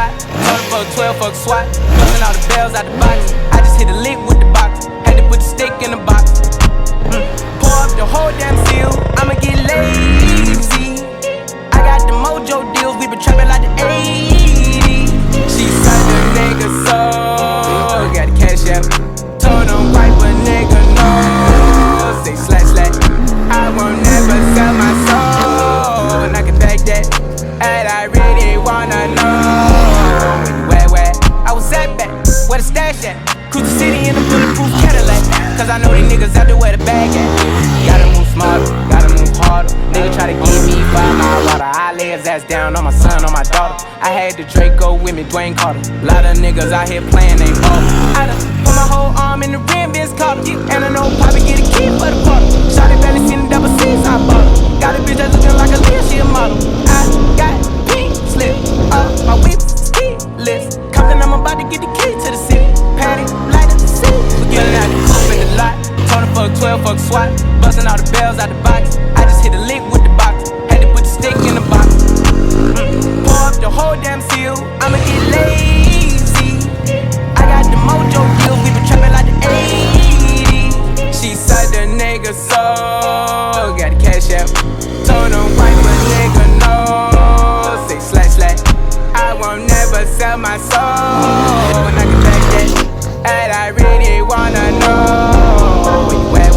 lot. Told her fuck 12, fuck SWAT. Bustin' all the bells out the box. I just hit a lick with the box. Had to put the stick in the box. Pour up the whole damn seal. I'ma get lazy. I got the mojo deals. We been trapping like the 80s. She said the nigga so. Got the cash out. Told him wipe a nigga no. Say slash slash. I won't never sell my soul. And I can back that. And I really wanna know where I was at back, where the stash at. Cruise the city in a bulletproof Cadillac. Cause I know these niggas out there where the bag at. Gotta move smarter, gotta move harder. Nigga try to give me 5 mile water. I lay his ass down on my son, on my daughter. I had the Draco with me, Dwayne Carter. Lot of niggas out here playing, they ball. I done put my whole arm in the rim, Vince Carter. And I know Poppy get a key for the quarter. Shawty barely seen the double C's, I bought her. Got a bitch that's looking like a Leah, she a model. I got pink slip up my whip ski list. Compton, I'm about to get the key to the city. Patty, light up the city. We getting out the coupe in the lot. Told her fuck 12, fuck SWAT. Bustin' all the bells out the box. I just hit a lick with the box. Had to put the stick in the box. Pour up the whole damn seal. I'ma get lazy. I got the mojo deals. We been trapping like the 80s. She said the nigga so. Got the cash out. Told him wipe a nigga no. Say slash slash. I won't never sell my soul. And I can back that. And I really wanna know where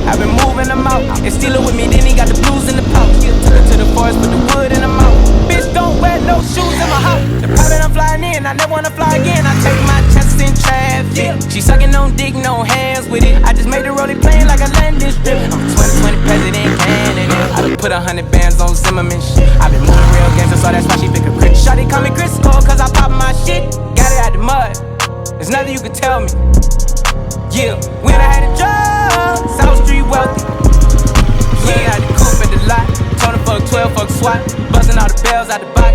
I've been moving them out. And steal it with me, then he got the blues in the pouch. Took her to the forest, put the wood in the mouth. Bitch, don't wear no shoes in my house. The private I'm flying in, I never wanna fly again. I take my chances in traffic. She sucking on dick, no hands with it. I just made the rollie playing like a landing strip. I'm a 2020 president candidate. I done put 100 bands on Zimmerman shit. I been moving real gangster, so that's why she pick a crit. Shawty call me Crisco, cause I pop my shit. Got it out the mud. There's nothing you can tell me. Yeah, when I had a job, South Street wealthy. Yeah, I had the coupe at the lot. Told her fuck 12, fuck SWAT. Bustin' all the bells out the box.